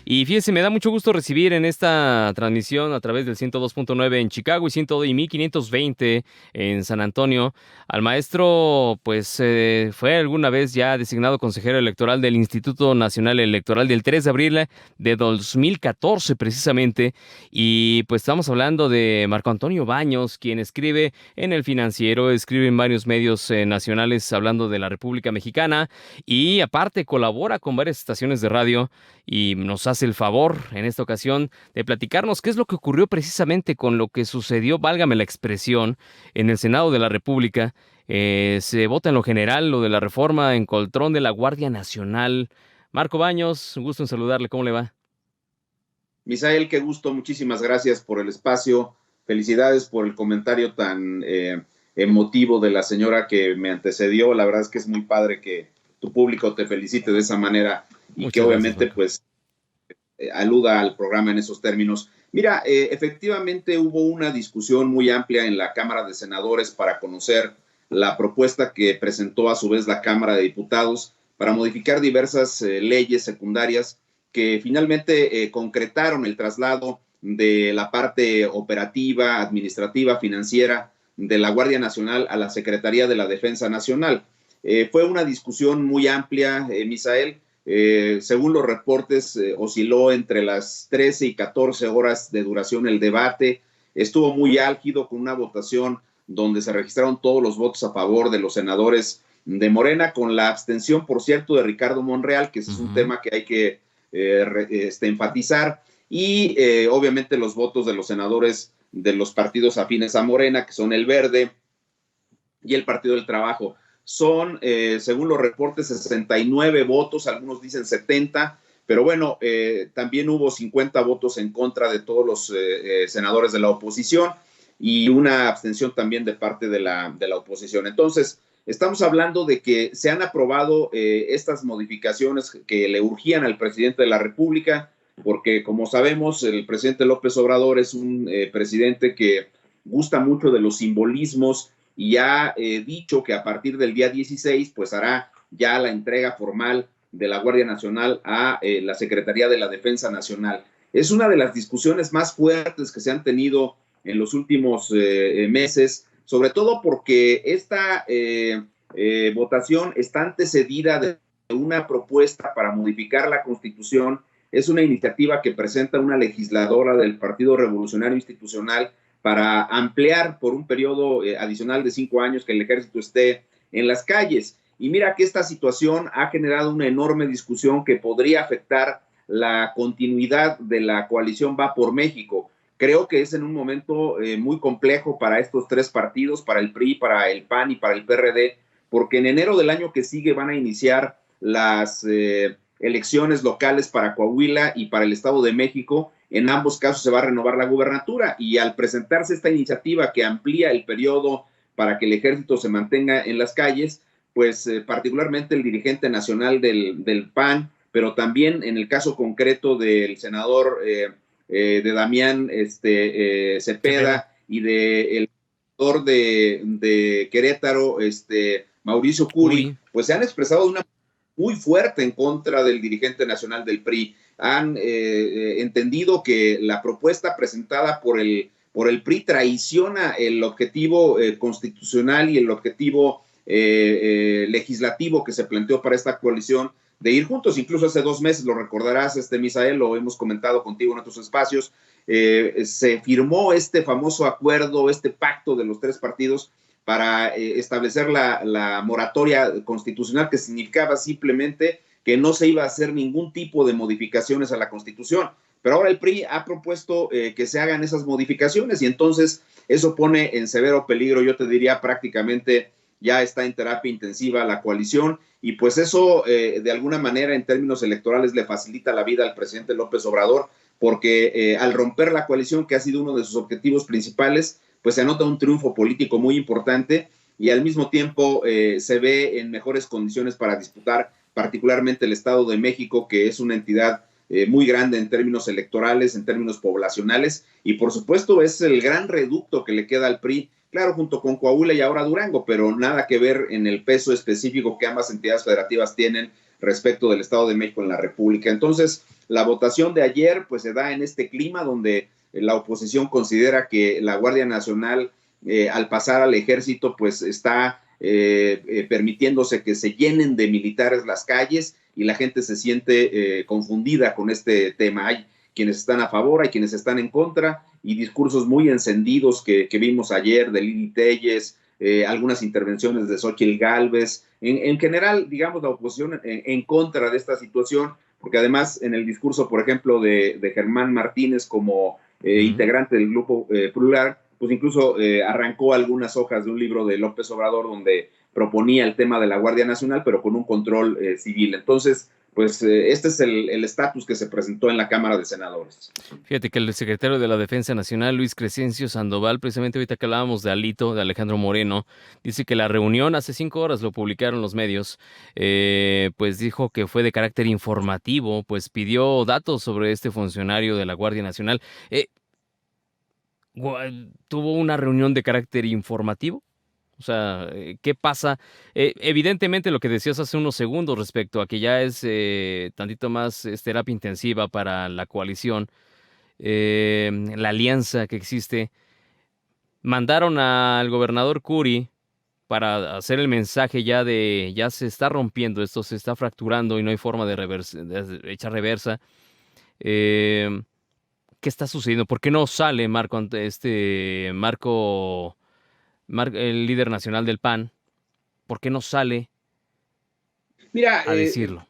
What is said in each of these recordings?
Y fíjense, me da mucho gusto recibir en esta transmisión a través del 102.9 en Chicago y 1520 en San Antonio al maestro, pues fue alguna vez ya designado consejero electoral del Instituto Nacional Electoral del 3 de abril de 2014 precisamente. Y pues estamos hablando de Marco Antonio Baños, quien escribe en El Financiero, escribe en varios medios nacionales hablando de la República Mexicana y aparte colabora con varias estaciones de radio y nos hace el favor en esta ocasión de platicarnos qué es lo que ocurrió precisamente con lo que sucedió, válgame la expresión, en el Senado de la República. Se vota en lo general lo de la reforma en control de la Guardia Nacional. Marco Baños, un gusto en saludarle, ¿cómo le va? Misael, qué gusto, muchísimas gracias por el espacio, felicidades por el comentario tan emotivo de la señora que me antecedió, la verdad es que es muy padre que tu público te felicite de esa manera y que Muchas gracias, obviamente Marco. pues aluda al programa en esos términos. Mira, efectivamente hubo una discusión muy amplia en la Cámara de Senadores para conocer la propuesta que presentó a su vez la Cámara de Diputados para modificar diversas leyes secundarias que finalmente concretaron el traslado de la parte operativa, administrativa, financiera de la Guardia Nacional a la Secretaría de la Defensa Nacional. Fue una discusión muy amplia, Misael. Según los reportes, osciló entre las 13 y 14 horas de duración el debate. Estuvo muy álgido con una votación donde se registraron todos los votos a favor de los senadores de Morena, con la abstención, por cierto, de Ricardo Monreal, que ese es un Ujú. tema que hay que enfatizar, y obviamente los votos de los senadores de los partidos afines a Morena, que son el Verde y el Partido del Trabajo. Son, según los reportes, 69 votos, algunos dicen 70, pero bueno, también hubo 50 votos en contra de todos los senadores de la oposición y una abstención también de parte de la oposición. Entonces, estamos hablando de que se han aprobado estas modificaciones que le urgían al presidente de la República, porque como sabemos, el presidente López Obrador es un presidente que gusta mucho de los simbolismos y ha dicho que a partir del día 16 pues hará ya la entrega formal de la Guardia Nacional a la Secretaría de la Defensa Nacional. Es una de las discusiones más fuertes que se han tenido en los últimos meses, sobre todo porque esta votación está antecedida de una propuesta para modificar la Constitución. Es una iniciativa que presenta una legisladora del Partido Revolucionario Institucional para ampliar por un periodo adicional de 5 años que el ejército esté en las calles. Y mira que esta situación ha generado una enorme discusión que podría afectar la continuidad de la coalición Va por México. Creo que es en un momento muy complejo para estos tres partidos, para el PRI, para el PAN y para el PRD, porque en enero del año que sigue van a iniciar las elecciones locales para Coahuila y para el Estado de México. En ambos casos se va a renovar la gubernatura y al presentarse esta iniciativa que amplía el periodo para que el ejército se mantenga en las calles, pues particularmente el dirigente nacional del PAN, pero también en el caso concreto del senador de Damián Cepeda. Cepeda y del senador de Querétaro, Mauricio Curi, Curi. pues se han expresado de una muy fuerte en contra del dirigente nacional del PRI. Han entendido que la propuesta presentada por el PRI traiciona el objetivo constitucional y el objetivo legislativo que se planteó para esta coalición de ir juntos. Incluso hace 2 meses, lo recordarás, Misael, lo hemos comentado contigo en otros espacios, se firmó este famoso acuerdo, este pacto de los tres partidos para establecer la moratoria constitucional, que significaba simplemente que no se iba a hacer ningún tipo de modificaciones a la Constitución. Pero ahora el PRI ha propuesto que se hagan esas modificaciones y entonces eso pone en severo peligro, yo te diría prácticamente ya está en terapia intensiva la coalición y pues eso de alguna manera en términos electorales le facilita la vida al presidente López Obrador porque al romper la coalición, que ha sido uno de sus objetivos principales, pues se anota un triunfo político muy importante y al mismo tiempo se ve en mejores condiciones para disputar particularmente el Estado de México, que es una entidad muy grande en términos electorales, en términos poblacionales, y por supuesto es el gran reducto que le queda al PRI, claro, junto con Coahuila y ahora Durango, pero nada que ver en el peso específico que ambas entidades federativas tienen respecto del Estado de México en la República. Entonces, la votación de ayer pues se da en este clima donde la oposición considera que la Guardia Nacional al pasar al ejército pues está permitiéndose que se llenen de militares las calles y la gente se siente confundida con este tema. Hay quienes están a favor, hay quienes están en contra, y discursos muy encendidos que vimos ayer de Lili Telles, algunas intervenciones de Xochitl Gálvez, en general, digamos, la oposición en contra de esta situación, porque además en el discurso, por ejemplo, de Germán Martínez como integrante del Grupo Plural, pues incluso arrancó algunas hojas de un libro de López Obrador donde proponía el tema de la Guardia Nacional, pero con un control civil. Entonces, pues este es el estatus que se presentó en la Cámara de Senadores. Fíjate que el secretario de la Defensa Nacional, Luis Crescencio Sandoval, precisamente ahorita que hablábamos de Alito, de Alejandro Moreno, dice que la reunión hace 5 horas, lo publicaron los medios, pues dijo que fue de carácter informativo, pues pidió datos sobre este funcionario de la Guardia Nacional. ¿Tuvo una reunión de carácter informativo? O sea, ¿qué pasa? Evidentemente lo que decías hace unos segundos respecto a que ya es tantito más terapia intensiva para la coalición, la alianza que existe, mandaron al gobernador Curi para hacer el mensaje ya de ya se está rompiendo, esto se está fracturando y no hay forma de echar reversa. Eh, ¿Qué está sucediendo? ¿Por qué no sale el líder nacional del PAN? ¿Por qué no sale Mira, a decirlo?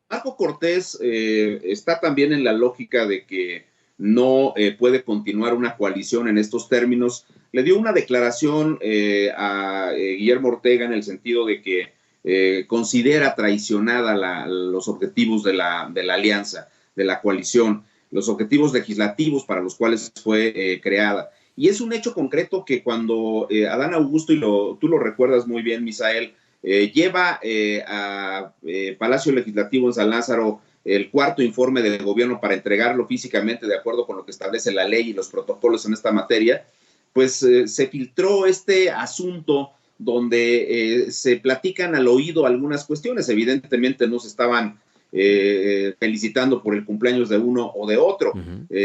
Marco Cortés está también en la lógica de que no puede continuar una coalición en estos términos. Le dio una declaración a Guillermo Ortega en el sentido de que considera traicionada los objetivos de la alianza, de la coalición, los objetivos legislativos para los cuales fue creada. Y es un hecho concreto que cuando Adán Augusto, y tú lo recuerdas muy bien, Misael, lleva a Palacio Legislativo en San Lázaro el cuarto informe del gobierno para entregarlo físicamente de acuerdo con lo que establece la ley y los protocolos en esta materia, pues se filtró este asunto donde se platican al oído algunas cuestiones. Evidentemente no se estaban felicitando por el cumpleaños de uno o de otro.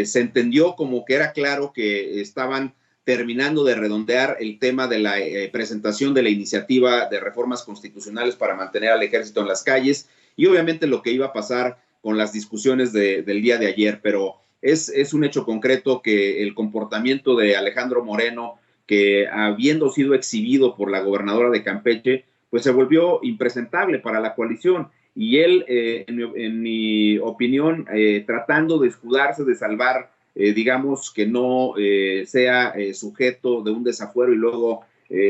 Se entendió como que era claro que estaban terminando de redondear el tema de la presentación de la iniciativa de reformas constitucionales para mantener al ejército en las calles y obviamente lo que iba a pasar con las discusiones del día de ayer, pero es un hecho concreto que el comportamiento de Alejandro Moreno, que habiendo sido exhibido por la gobernadora de Campeche, pues se volvió impresentable para la coalición y él, en mi opinión, tratando de escudarse, de salvar digamos, que no sea sujeto de un desafuero y luego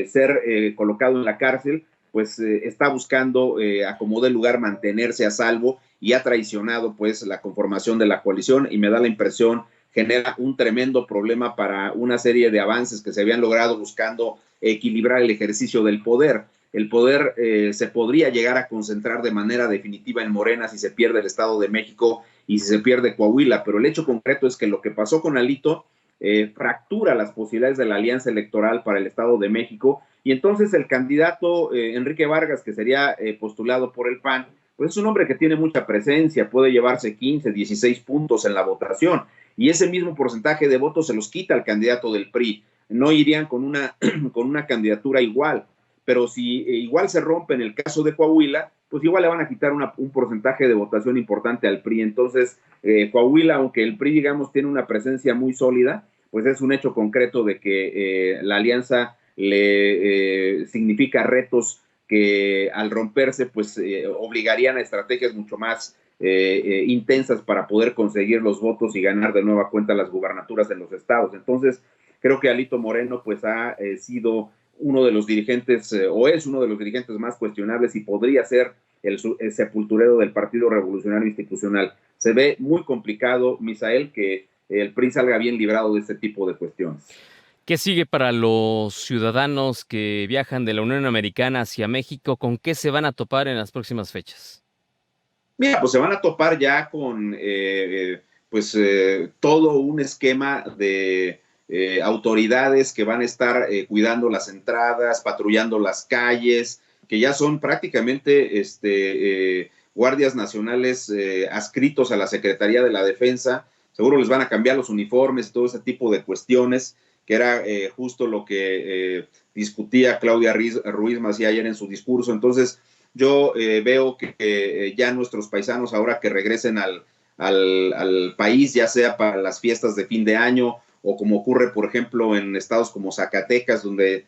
ser colocado en la cárcel, pues está buscando a como de lugar mantenerse a salvo y ha traicionado pues la conformación de la coalición y me da la impresión genera un tremendo problema para una serie de avances que se habían logrado buscando equilibrar el ejercicio del poder. El poder se podría llegar a concentrar de manera definitiva en Morena si se pierde el Estado de México y si se pierde Coahuila, pero el hecho concreto es que lo que pasó con Alito fractura las posibilidades de la alianza electoral para el Estado de México y entonces el candidato Enrique Vargas, que sería postulado por el PAN, pues es un hombre que tiene mucha presencia, puede llevarse 15, 16 puntos en la votación y ese mismo porcentaje de votos se los quita al candidato del PRI, no irían con una candidatura igual, pero si igual se rompe en el caso de Coahuila, pues igual le van a quitar un porcentaje de votación importante al PRI. Entonces, Coahuila, aunque el PRI, digamos, tiene una presencia muy sólida, pues es un hecho concreto de que la alianza le significa retos que al romperse, pues obligarían a estrategias mucho más intensas para poder conseguir los votos y ganar de nueva cuenta las gubernaturas en los estados. Entonces, creo que Alito Moreno, pues ha sido uno de los dirigentes, o es uno de los dirigentes más cuestionables y podría ser el sepulturero del Partido Revolucionario Institucional. Se ve muy complicado, Misael, que el PRI salga bien librado de este tipo de cuestiones. ¿Qué sigue para los ciudadanos que viajan de la Unión Americana hacia México? ¿Con qué se van a topar en las próximas fechas? Mira, pues se van a topar ya con todo un esquema de autoridades que van a estar cuidando las entradas, patrullando las calles, que ya son prácticamente guardias nacionales adscritos a la Secretaría de la Defensa, seguro les van a cambiar los uniformes y todo ese tipo de cuestiones, que era justo lo que discutía Claudia Ruiz Massieu ayer en su discurso. Entonces, yo veo que ya nuestros paisanos, ahora que regresen al país, ya sea para las fiestas de fin de año o como ocurre, por ejemplo, en estados como Zacatecas, donde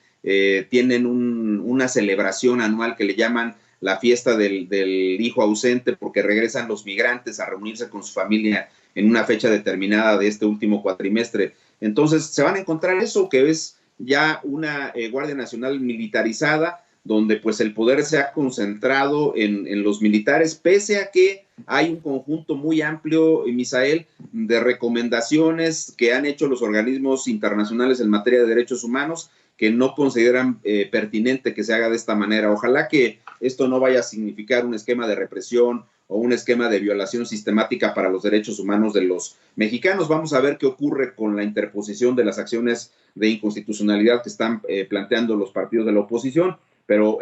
tienen una celebración anual que le llaman la fiesta del hijo ausente, porque regresan los migrantes a reunirse con su familia en una fecha determinada de este último cuatrimestre. Entonces, se van a encontrar eso, que es ya una Guardia Nacional militarizada, donde pues el poder se ha concentrado en los militares, pese a que hay un conjunto muy amplio, Misael, de recomendaciones que han hecho los organismos internacionales en materia de derechos humanos, que no consideran pertinente que se haga de esta manera. Ojalá que esto no vaya a significar un esquema de represión o un esquema de violación sistemática para los derechos humanos de los mexicanos. Vamos a ver qué ocurre con la interposición de las acciones de inconstitucionalidad que están planteando los partidos de la oposición, pero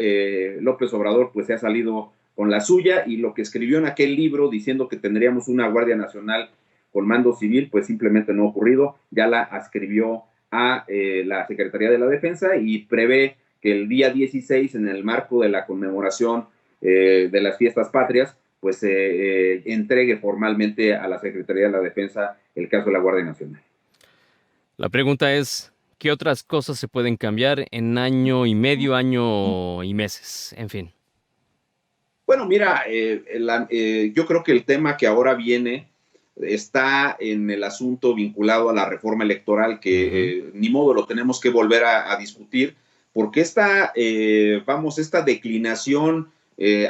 López Obrador pues se ha salido con la suya, y lo que escribió en aquel libro diciendo que tendríamos una Guardia Nacional con mando civil, pues simplemente no ha ocurrido. Ya la adscribió a la Secretaría de la Defensa y prevé que el día 16, en el marco de la conmemoración de las fiestas patrias, pues entregue formalmente a la Secretaría de la Defensa el caso de la Guardia Nacional. La pregunta es, ¿qué otras cosas se pueden cambiar en año y medio, año y meses? En fin. Bueno, mira, yo creo que el tema que ahora viene está en el asunto vinculado a la reforma electoral, que ni modo, lo tenemos que volver a discutir, porque esta declinación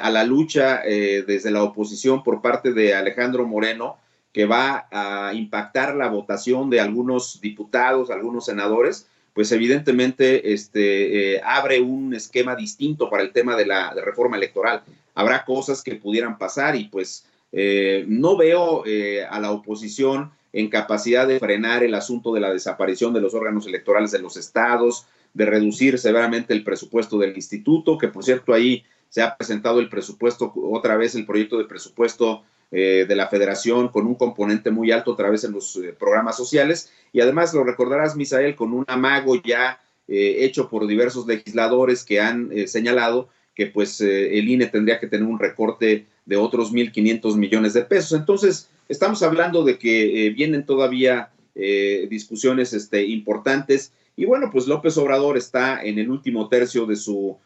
a la lucha desde la oposición por parte de Alejandro Moreno, que va a impactar la votación de algunos diputados, algunos senadores, pues evidentemente abre un esquema distinto para el tema de la reforma electoral. Habrá cosas que pudieran pasar y pues no veo a la oposición en capacidad de frenar el asunto de la desaparición de los órganos electorales de los estados, de reducir severamente el presupuesto del instituto, que por cierto ahí se ha presentado el presupuesto, otra vez el proyecto de presupuesto de la federación con un componente muy alto otra vez en los programas sociales, y además lo recordarás, Misael, con un amago ya hecho por diversos legisladores que han señalado que pues el INE tendría que tener un recorte de otros 1,500 millones de pesos. Entonces, estamos hablando de que vienen todavía discusiones importantes, y bueno, pues López Obrador está en el último tercio de su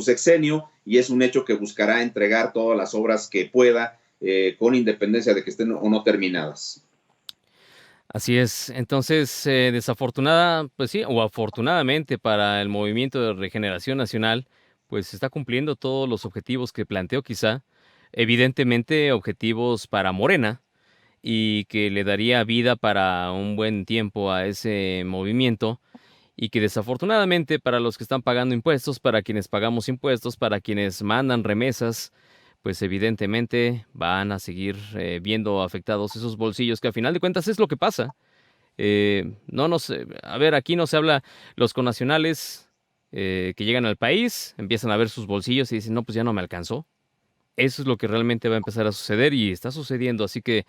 sexenio, y es un hecho que buscará entregar todas las obras que pueda, con independencia de que estén o no terminadas. Así es. Entonces, desafortunada, pues sí, o afortunadamente para el Movimiento de Regeneración Nacional, pues está cumpliendo todos los objetivos que planteó quizá, evidentemente objetivos para Morena, y que le daría vida para un buen tiempo a ese movimiento, y que desafortunadamente para los que están pagando impuestos, para quienes pagamos impuestos, para quienes mandan remesas, pues evidentemente van a seguir viendo afectados esos bolsillos, que a final de cuentas es lo que pasa. No nos, a ver, aquí no se habla, los connacionales que llegan al país, empiezan a ver sus bolsillos y dicen, no, pues ya no me alcanzó. Eso es lo que realmente va a empezar a suceder y está sucediendo, así que...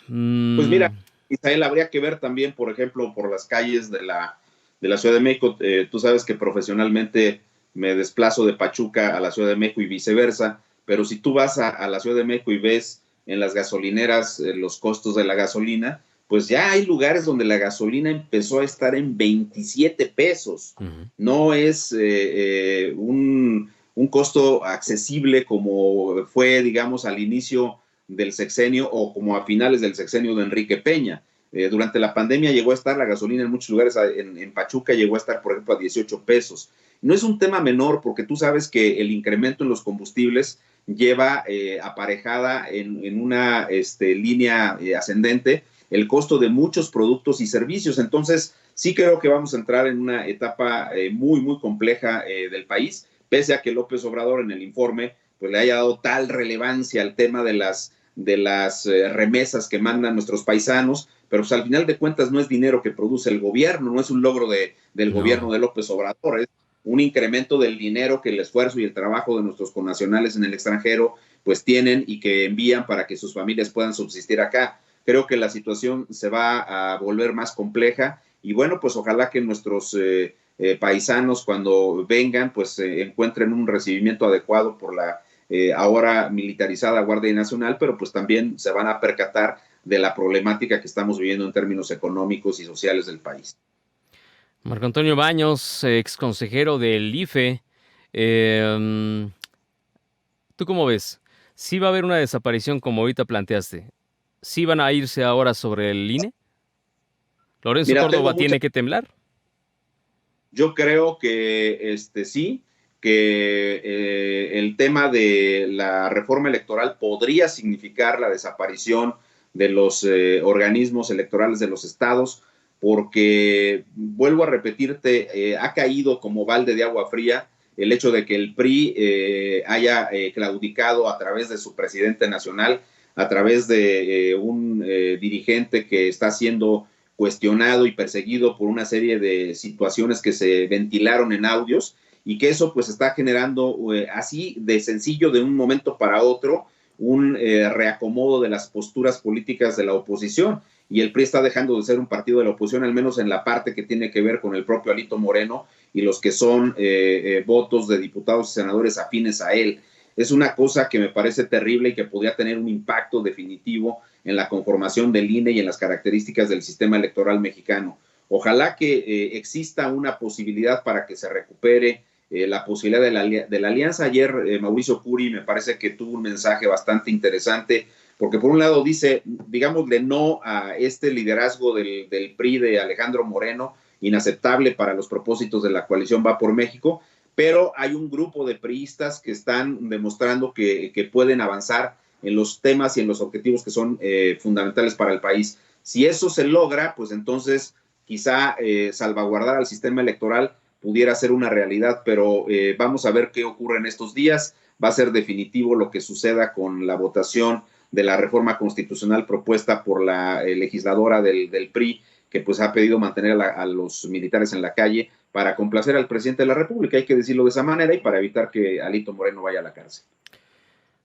Pues mira, Israel, habría que ver también, por ejemplo, por las calles de la Ciudad de México. Tú sabes que profesionalmente me desplazo de Pachuca a la Ciudad de México y viceversa, pero si tú vas a la Ciudad de México y ves en las gasolineras los costos de la gasolina, pues ya hay lugares donde la gasolina empezó a estar en 27 pesos. No es un costo accesible como fue, digamos, al inicio del sexenio o como a finales del sexenio de Enrique Peña. Durante la pandemia llegó a estar la gasolina en muchos lugares, en Pachuca llegó a estar, por ejemplo, a 18 pesos. No es un tema menor, porque tú sabes que el incremento en los combustibles lleva aparejada en una línea ascendente el costo de muchos productos y servicios. Entonces, sí creo que vamos a entrar en una etapa muy, muy compleja del país, pese a que López Obrador en el informe pues le haya dado tal relevancia al tema de las remesas que mandan nuestros paisanos, pero pues al final de cuentas no es dinero que produce el gobierno, no es un logro del gobierno de López Obrador, es un incremento del dinero que el esfuerzo y el trabajo de nuestros connacionales en el extranjero pues tienen y que envían para que sus familias puedan subsistir acá. Creo que la situación se va a volver más compleja y bueno, pues ojalá que nuestros paisanos cuando vengan pues encuentren un recibimiento adecuado por la ahora militarizada Guardia Nacional, pero pues también se van a percatar de la problemática que estamos viviendo en términos económicos y sociales del país. Marco Antonio Baños, ex consejero del IFE, ¿tú cómo ves? ¿Sí va a haber una desaparición como ahorita planteaste? ¿Sí van a irse ahora sobre el INE? ¿Lorenzo Mira, Córdoba tiene que temblar? Yo creo que sí, que el tema de la reforma electoral podría significar la desaparición de los organismos electorales de los estados, porque, vuelvo a repetirte, ha caído como balde de agua fría el hecho de que el PRI haya claudicado a través de su presidente nacional, a través de un dirigente que está siendo cuestionado y perseguido por una serie de situaciones que se ventilaron en audios y que eso pues está generando así de sencillo de un momento para otro un reacomodo de las posturas políticas de la oposición y el PRI está dejando de ser un partido de la oposición, al menos en la parte que tiene que ver con el propio Alito Moreno y los que son votos de diputados y senadores afines a él. Es una cosa que me parece terrible y que podría tener un impacto definitivo en la conformación del INE y en las características del sistema electoral mexicano. Ojalá que exista una posibilidad para que se recupere la posibilidad de la alianza. Ayer Mauricio Curi me parece que tuvo un mensaje bastante interesante, porque por un lado dice, digámosle no a este liderazgo del PRI de Alejandro Moreno, inaceptable para los propósitos de la coalición Va por México, pero hay un grupo de priistas que están demostrando que pueden avanzar en los temas y en los objetivos que son fundamentales para el país. Si eso se logra, pues entonces quizá salvaguardar al sistema electoral pudiera ser una realidad, pero vamos a ver qué ocurre en estos días. Va a ser definitivo lo que suceda con la votación de la reforma constitucional propuesta por la legisladora del PRI, que pues ha pedido mantener a los militares en la calle para complacer al presidente de la República, hay que decirlo de esa manera, y para evitar que Alito Moreno vaya a la cárcel.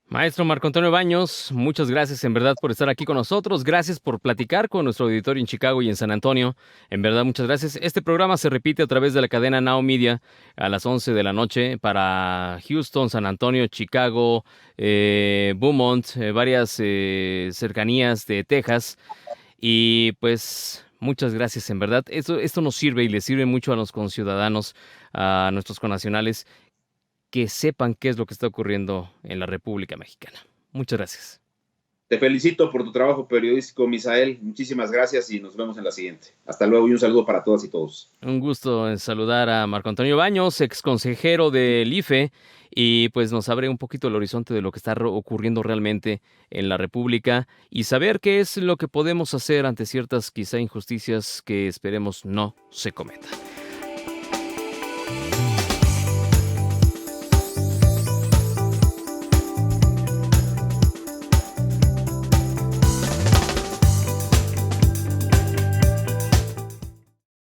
Maestro Marco Antonio Baños, muchas gracias en verdad por estar aquí con nosotros. Gracias por platicar con nuestro auditorio en Chicago y en San Antonio. En verdad, muchas gracias. Este programa se repite a través de la cadena Now Media a las 11 de la noche para Houston, San Antonio, Chicago, Beaumont, varias cercanías de Texas. Y pues muchas gracias en verdad. Esto nos sirve y le sirve mucho a los conciudadanos, a nuestros connacionales, que sepan qué es lo que está ocurriendo en la República Mexicana. Muchas gracias. Te felicito por tu trabajo periodístico, Misael. Muchísimas gracias y nos vemos en la siguiente. Hasta luego y un saludo para todas y todos. Un gusto en saludar a Marco Antonio Baños, ex consejero del IFE, y pues nos abre un poquito el horizonte de lo que está ocurriendo realmente en la República y saber qué es lo que podemos hacer ante ciertas quizá injusticias que esperemos no se cometan.